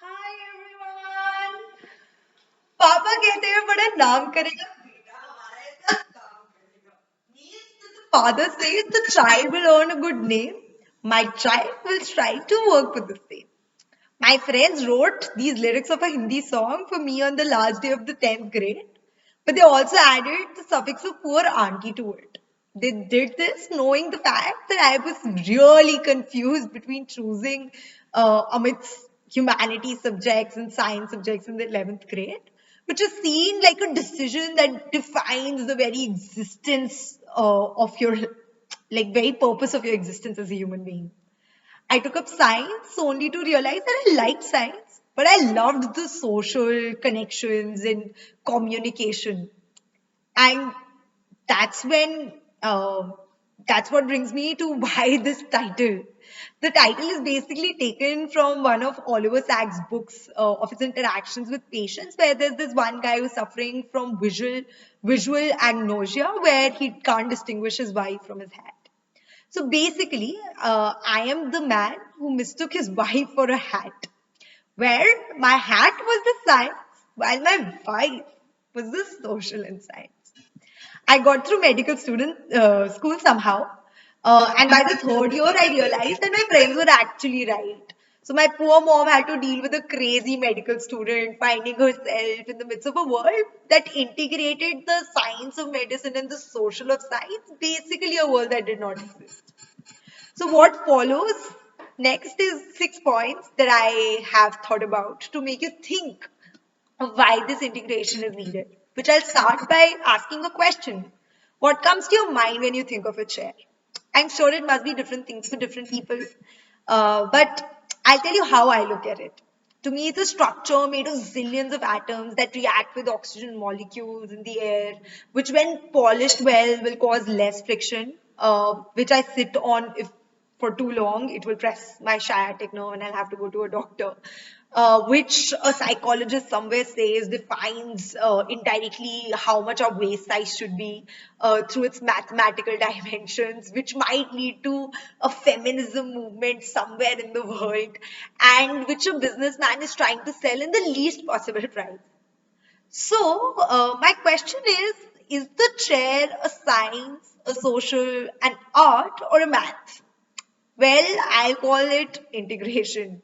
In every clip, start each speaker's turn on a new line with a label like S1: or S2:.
S1: Hi everyone. पापा कहते हैं बड़ा नाम करेगा, बेटा हमारा ऐसा काम करेगा। Means the father says the child will earn a good name. My child will strive to work for the same. My friends wrote these lyrics of a Hindi song for me on the last day of the 10th grade, but they also added the suffix of poor auntie to it. They did this knowing the fact that I was really confused between choosing amidst humanities subjects and science subjects in the 11th grade, which is seen like a decision that defines the very existence of your, like, very purpose of your existence as a human being. I took up science only to realize that I liked science, but I loved the social connections and communication. And that's when that's what brings me to why this title. The title is basically taken from one of Oliver Sacks' books of his interactions with patients, where there's this one guy who's suffering from visual agnosia, where he can't distinguish his wife from his hat. So basically, I am the man who mistook his wife for a hat, where my hat was the science, while my wife was the social and science. I got through medical student school somehow, and by the third year, I realized that my friends were actually right. So my poor mom had to deal with a crazy medical student finding herself in the midst of a world that integrated the science of medicine and the social of science, basically a world that did not exist. So, what follows next is 6 points that I have thought about to make you think of why this integration is needed. Which I'll start by asking a question. What comes to your mind when you think of a chair? I'm sure it must be different things for different people, but I'll tell you how I look at it. To me, it's a structure made of zillions of atoms that react with oxygen molecules in the air, which, when polished well, will cause less friction, which I sit on if for too long, it will press my sciatic nerve and I'll have to go to a doctor. Which a psychologist somewhere says defines indirectly how much our waist size should be through its mathematical dimensions, which might lead to a feminism movement somewhere in the world, and which a businessman is trying to sell in the least possible price. So, my question is the chair a science, a social, an art, or a math? Well, I call it integration.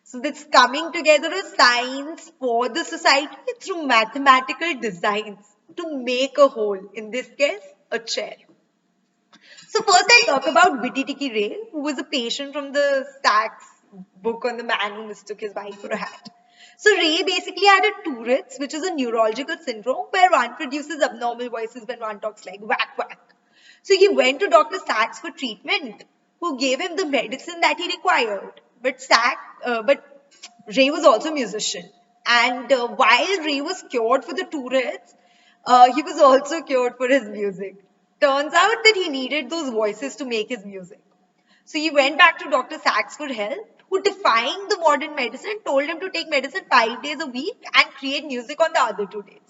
S1: So that's coming together of science for the society through mathematical designs to make a whole, in this case, a chair. So first I'll talk about Bitty Tiki Ray, who was a patient from the Sachs book on the man who mistook his wife for a hat. So Ray basically had a Tourette's, which is a neurological syndrome where one produces abnormal voices when one talks like whack whack. So he went to Dr. Sachs for treatment, who gave him the medicine that he required. But Ray was also a musician, and while Ray was cured for the Tourette's, he was also cured for his music. Turns out that he needed those voices to make his music. So he went back to Dr. Sachs for help, who, defying the modern medicine, told him to take medicine 5 days a week and create music on the other 2 days.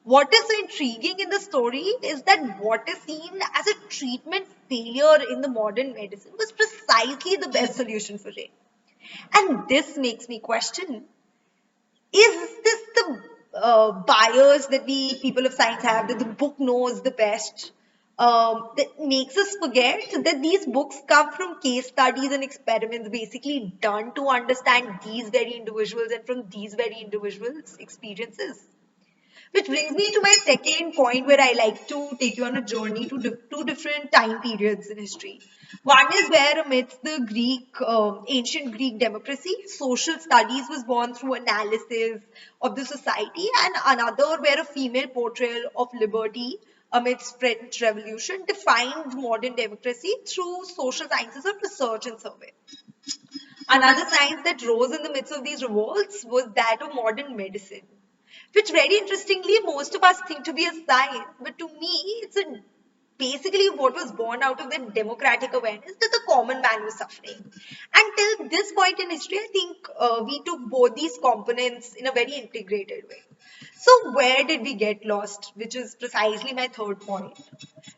S1: What is so intriguing in the story is that what is seen as a treatment failure in the modern medicine was precisely the best solution for Ray. And this makes me question, is this the bias that we people of science have, that the book knows the best, that makes us forget that these books come from case studies and experiments basically done to understand these very individuals and from these very individuals' experiences? Which brings me to my second point, where I like to take you on a journey to two different time periods in history. One is where, amidst the ancient Greek democracy, social studies was born through analysis of the society, and another where a female portrayal of liberty amidst French Revolution defined modern democracy through social sciences of research and survey. Another science that rose in the midst of these revolts was that of modern medicine, which very interestingly most of us think to be a science, but to me it's basically what was born out of the democratic awareness that the common man was suffering. Until this point in history, I think we took both these components in a very integrated way. So where did we get lost? Which is precisely my third point.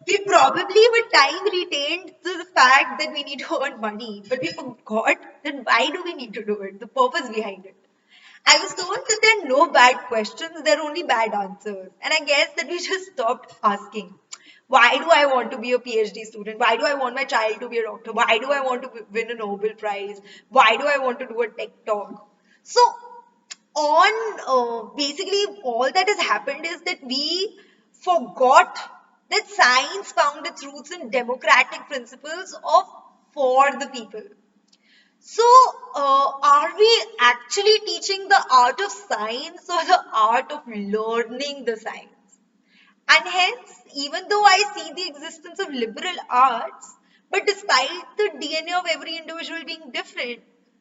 S1: We probably with time retained the fact that we need to earn money, but we forgot that why do we need to do it, the purpose behind it. I was told that there are no bad questions, there are only bad answers. And I guess that we just stopped asking. Why do I want to be a PhD student? Why do I want my child to be a doctor? Why do I want to win a Nobel Prize? Why do I want to do a TED talk? So, on basically, all that has happened is that we forgot that science found its roots in democratic principles of for the people. So, are we actually teaching the art of science or the art of learning the science? And hence, even though I see the existence of liberal arts, but despite the DNA of every individual being different,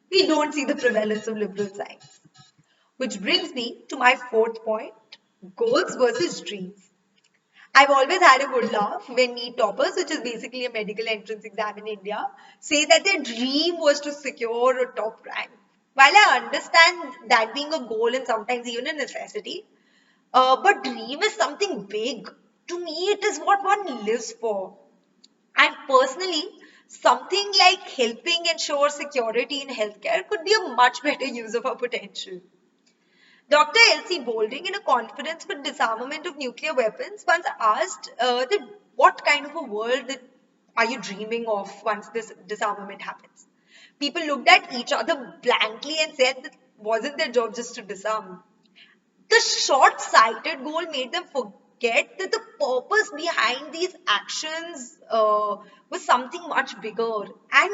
S1: we don't see the prevalence of liberal science. Which brings me to my fourth point, goals versus dreams. I've always had a good laugh when NEET toppers, which is basically a medical entrance exam in India, say that their dream was to secure a top rank. While I understand that being a goal and sometimes even a necessity, but dream is something big. To me, it is what one lives for. And personally, something like helping ensure security in healthcare could be a much better use of our potential. Dr. L.C. Boulding, in a conference for disarmament of nuclear weapons, once asked that what kind of a world that are you dreaming of once this disarmament happens? People looked at each other blankly and said that wasn't their job just to disarm. The short-sighted goal made them forget that the purpose behind these actions was something much bigger, and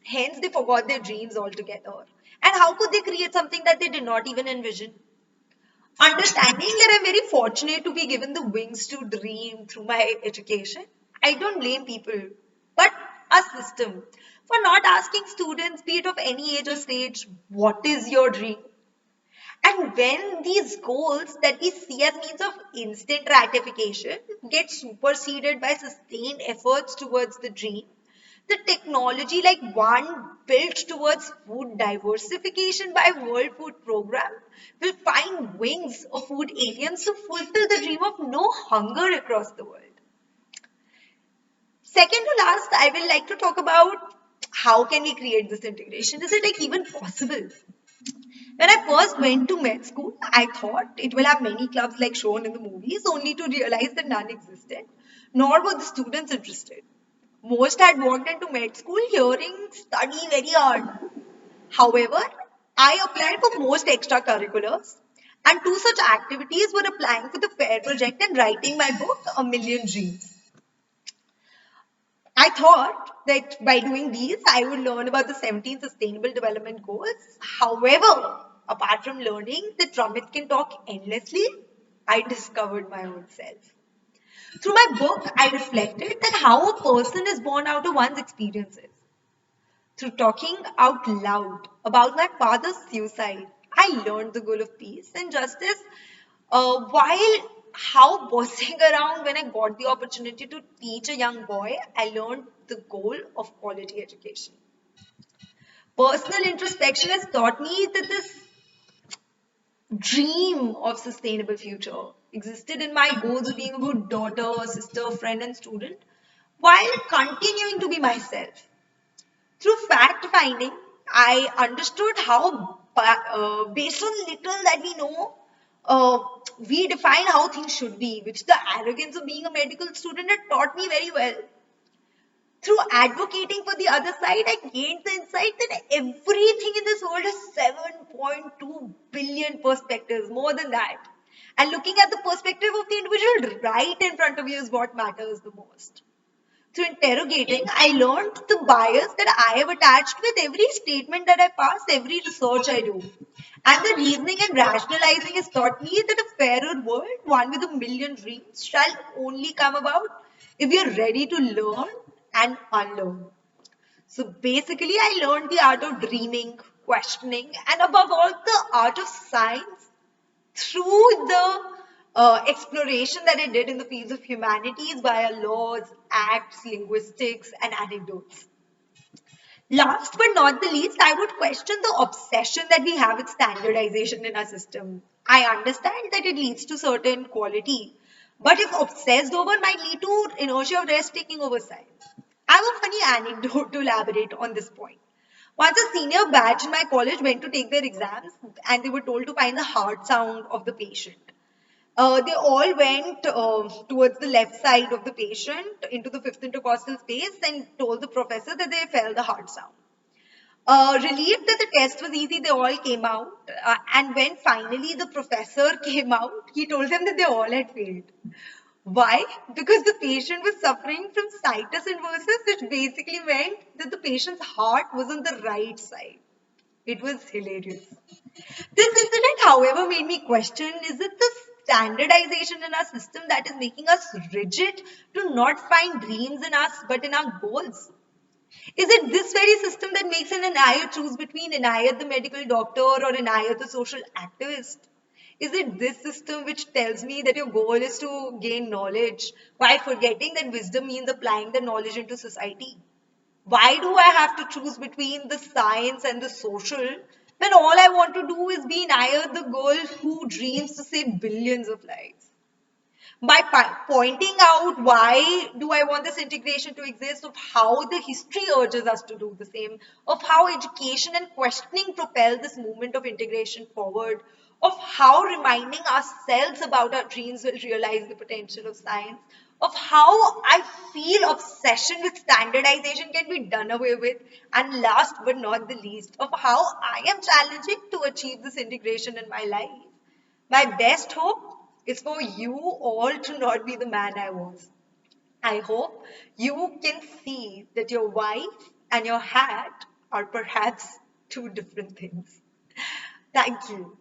S1: hence they forgot their dreams altogether. And how could they create something that they did not even envision? Understanding that I'm very fortunate to be given the wings to dream through my education, I don't blame people, but a system for not asking students, be it of any age or stage, what is your dream? And when these goals that we see as means of instant gratification get superseded by sustained efforts towards the dream, the technology like one built towards food diversification by World Food Program will find wings of food aliens to fulfill the dream of no hunger across the world. Second to last, I will like to talk about how can we create this integration? Is it like even possible? When I first went to med school, I thought it will have many clubs like shown in the movies, only to realize that none existed, nor were the students interested. Most had walked into med school hearing study very hard. However, I applied for most extracurriculars, and two such activities were applying for the FAIR project and writing my book, A Million Dreams. I thought that by doing these, I would learn about the 17 Sustainable Development Goals. However, apart from learning that Ramit can talk endlessly, I discovered my own self. Through my book, I reflected that how a person is born out of one's experiences. Through talking out loud about my father's suicide, I learned the goal of peace and justice while how bossing around when I got the opportunity to teach a young boy, I learned the goal of quality education. Personal introspection has taught me that this dream of sustainable future existed in my goals of being a good daughter, sister, friend, and student while continuing to be myself. Through fact finding, I understood how, based on little that we know, uh, we define how things should be, which the arrogance of being a medical student had taught me very well. Through advocating for the other side, I gained the insight that everything in this world has 7.2 billion perspectives, more than that. And looking at the perspective of the individual right in front of you is what matters the most. Through interrogating, I learned the bias that I have attached with every statement that I pass, every research I do. And the reasoning and rationalizing has taught me that a fairer world, one with a million dreams, shall only come about if we are ready to learn and unlearn. So basically, I learned the art of dreaming, questioning, and above all, the art of science through the exploration that I did in the fields of humanities via laws, acts, linguistics, and anecdotes. Last but not the least, I would question the obsession that we have with standardization in our system. I understand that it leads to certain quality, but if obsessed over, might lead to inertia of rest taking over science. I have a funny anecdote to elaborate on this point. Once a senior batch in my college went to take their exams and they were told to find the heart sound of the patient. They all went towards the left side of the patient into the fifth intercostal space and told the professor that they felt the heart sound. Relieved that the test was easy, they all came out. And when finally the professor came out, he told them that they all had failed. Why? Because the patient was suffering from situs inversus, which basically meant that the patient's heart was on the right side. It was hilarious. This incident, however, made me question, is it the standardization in our system that is making us rigid to not find dreams in us but in our goals? Is it this very system that makes an Inayat choose between Inayat the medical doctor or Inayat the social activist? Is it this system which tells me that your goal is to gain knowledge while forgetting that wisdom means applying the knowledge into society? Why do I have to choose between the science and the social when all I want to do is be Inayat the girl who dreams to save billions of lives? By pointing out why do I want this integration to exist, of how the history urges us to do the same, of how education and questioning propel this movement of integration forward, of how reminding ourselves about our dreams will realize the potential of science, of how I feel obsession with standardization can be done away with, and last but not the least, of how I am challenging to achieve this integration in my life. My best hope is for you all to not be the man I was. I hope you can see that your wife and your hat are perhaps two different things. Thank you.